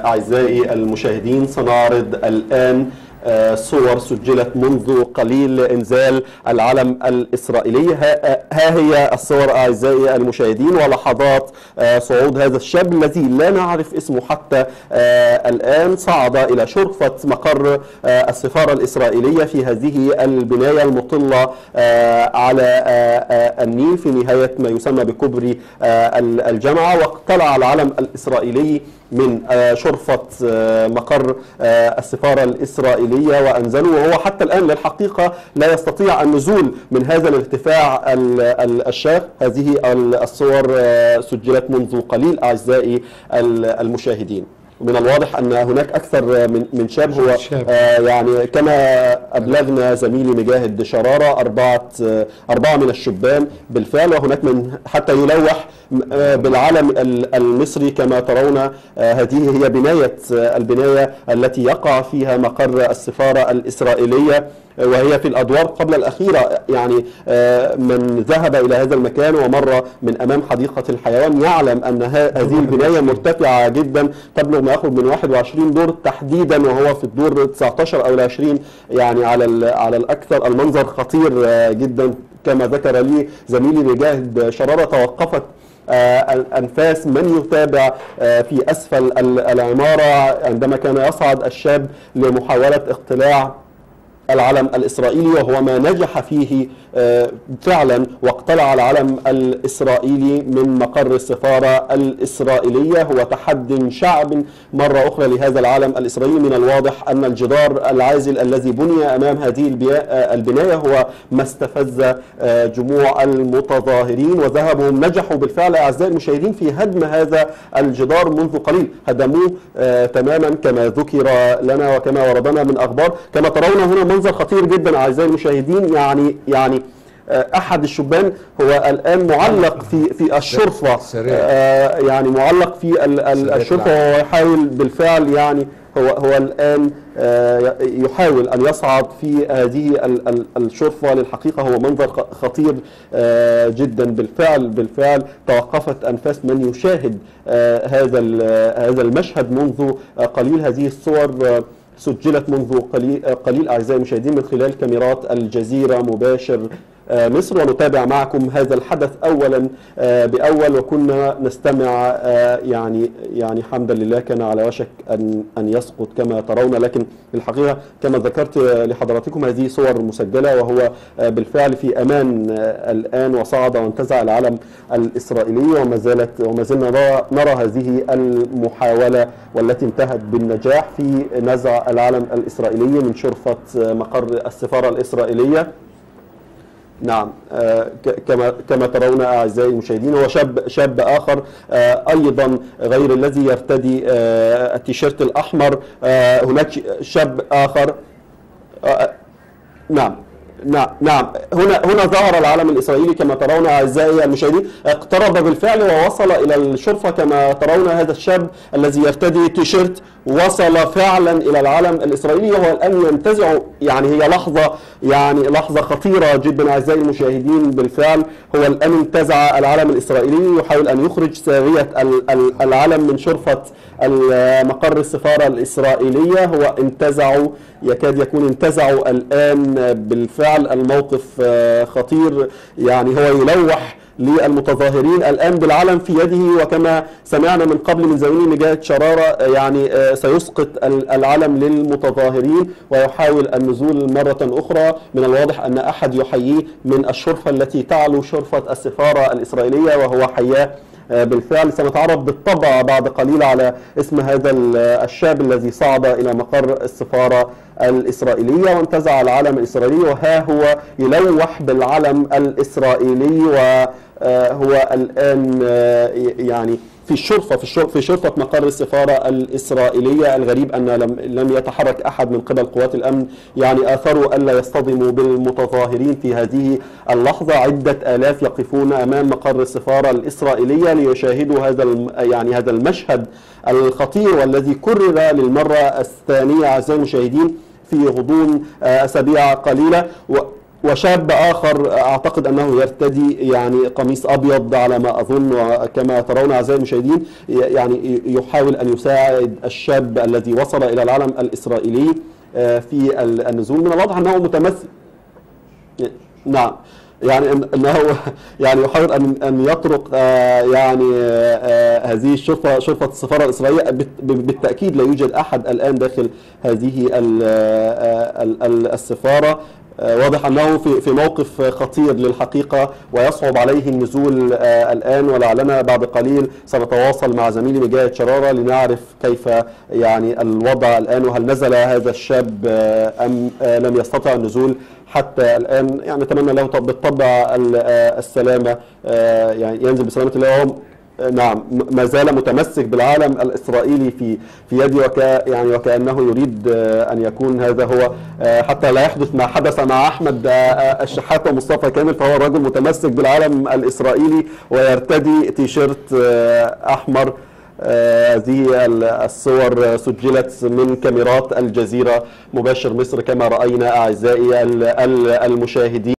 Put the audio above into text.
أعزائي المشاهدين، سنعرض الآن صور سجلت منذ قليل لإنزال العلم الإسرائيلي. ها هي الصور أعزائي المشاهدين، ولحظات صعود هذا الشاب الذي لا نعرف اسمه حتى الآن. صعد إلى شرفة مقر السفارة الإسرائيلية في هذه البناية المطلة على النيل في نهاية ما يسمى بكوبري الجامعة، واقتلع العلم الإسرائيلي من شرفة مقر السفارة الإسرائيلية وأنزله، وهو حتى الآن للحقيقة لا يستطيع النزول من هذا الارتفاع الشاق. هذه الصور سجلت منذ قليل أعزائي المشاهدين. من الواضح أن هناك أكثر من شاب. هو يعني كما أبلغنا زميلي مجاهد شرارة أربعة من الشبان بالفعل، وهناك من حتى يلوح بالعلم المصري. كما ترون هذه هي البناية التي يقع فيها مقر السفارة الإسرائيلية، وهي في الأدوار قبل الأخيرة. يعني من ذهب إلى هذا المكان ومر من أمام حديقة الحيوان يعلم أن هذه البناية مرتفعة جدا، تبلغ ما يقرب من 21 دور تحديدا، وهو في الدور 19 أو 20 يعني على الأكثر. المنظر خطير جدا كما ذكر لي زميلي مجاهد شرارة. توقفت أنفاس من يتابع في أسفل العمارة عندما كان يصعد الشاب لمحاولة اقتلاع العلم الإسرائيلي، وهو ما نجح فيه فعلا، واقتلع العلم الإسرائيلي من مقر السفارة الإسرائيلية. هو تحد شعب مرة أخرى لهذا العلم الإسرائيلي. من الواضح أن الجدار العازل الذي بني أمام هذه البناية هو ما استفز جموع المتظاهرين، وذهبوا نجحوا بالفعل أعزائي المشاهدين في هدم هذا الجدار منذ قليل. هدموه تماما كما ذكر لنا وكما وردنا من أخبار. كما ترون هنا منظر خطير جدا أعزائي المشاهدين. يعني أحد الشبان هو الآن معلق في الشرفة، يعني معلق في الشرفة، وهو يحاول بالفعل، يعني هو الآن يحاول أن يصعد في هذه الشرفة. للحقيقة هو منظر خطير جدا. بالفعل توقفت أنفاس من يشاهد هذا المشهد منذ قليل. هذه الصور سجلت منذ قليل أعزائي المشاهدين من خلال كاميرات الجزيرة مباشر مصر، ونتابع معكم هذا الحدث أولا بأول. وكنا نستمع يعني حمدا لله كان على وشك أن يسقط كما ترون، لكن الحقيقة كما ذكرت لحضراتكم هذه صور مسجلة، وهو بالفعل في أمان الآن، وصعد وانتزع العلم الإسرائيلي. وما زلنا نرى هذه المحاولة والتي انتهت بالنجاح في نزع العلم الإسرائيلي من شرفة مقر السفارة الإسرائيلية. نعم، كما ترون أعزائي المشاهدين. هو شاب آخر أيضا غير الذي يرتدي التيشيرت الأحمر. هناك شاب آخر. نعم، هنا ظهر العلم الإسرائيلي كما ترون أعزائي المشاهدين. اقترب بالفعل ووصل إلى الشرفة كما ترون. هذا الشاب الذي يرتدي تيشيرت وصل فعلا إلى العلم الإسرائيلي، وهو الآن ينتزع. يعني هي لحظة خطيرة جدا أعزائي المشاهدين. بالفعل هو الآن انتزع العلم الإسرائيلي، يحاول أن يخرج سارية العلم من شرفة مقر السفارة الإسرائيلية. هو يكاد يكون انتزعوا الآن بالفعل. الموقف خطير. يعني هو يلوح للمتظاهرين الآن بالعلم في يده، وكما سمعنا من قبل من زميلي مجاهد شرارة يعني سيسقط العلم للمتظاهرين ويحاول النزول مرة أخرى. من الواضح أن أحد يحييه من الشرفة التي تعلو شرفة السفارة الإسرائيلية، وهو حياه بالفعل. سنتعرف بالطبع بعد قليل على اسم هذا الشاب الذي صعد إلى مقر السفارة الإسرائيلية وانتزع العلم الإسرائيلي، وها هو يلوح بالعلم الإسرائيلي. وهو الآن يعني في شرفة مقر السفارة الإسرائيلية. الغريب أن لم يتحرك أحد من قبل قوات الأمن، يعني آثروا ألا يصطدموا بالمتظاهرين في هذه اللحظة. عدة آلاف يقفون أمام مقر السفارة الإسرائيلية ليشاهدوا هذا المشهد الخطير، والذي كرر للمرة الثانية أعزائي المشاهدين في غضون أسابيع قليلة. وشاب آخر أعتقد أنه يرتدي يعني قميص أبيض على ما أظن، وكما ترون أعزائي المشاهدين يعني يحاول أن يساعد الشاب الذي وصل إلى العلم الإسرائيلي في النزول. من الواضح أنه متمثل، نعم، يعني انه يعني يحاول ان يطرق يعني هذه الشرفه، شرفه السفاره الاسرائيليه. بالتاكيد لا يوجد احد الان داخل هذه السفاره. واضح انه في موقف خطير للحقيقه، ويصعب عليه النزول الان، ولعلنا بعد قليل سنتواصل مع زميلي مجاهد شراره لنعرف كيف يعني الوضع الان، وهل نزل هذا الشاب ام لم يستطع النزول حتى الان. يعني نتمنى له بالطبع السلامه، يعني ينزل بسلامه الله. هو نعم ما زال متمسك بالعالم الاسرائيلي في يده، يعني وكانه يريد ان يكون هذا هو، حتى لا يحدث ما حدث مع احمد الشحات ومصطفى كامل. فهو الرجل متمسك بالعالم الاسرائيلي ويرتدي تيشيرت احمر. هذه الصور سجلت من كاميرات الجزيرة مباشر مصر كما رأينا أعزائي المشاهدين.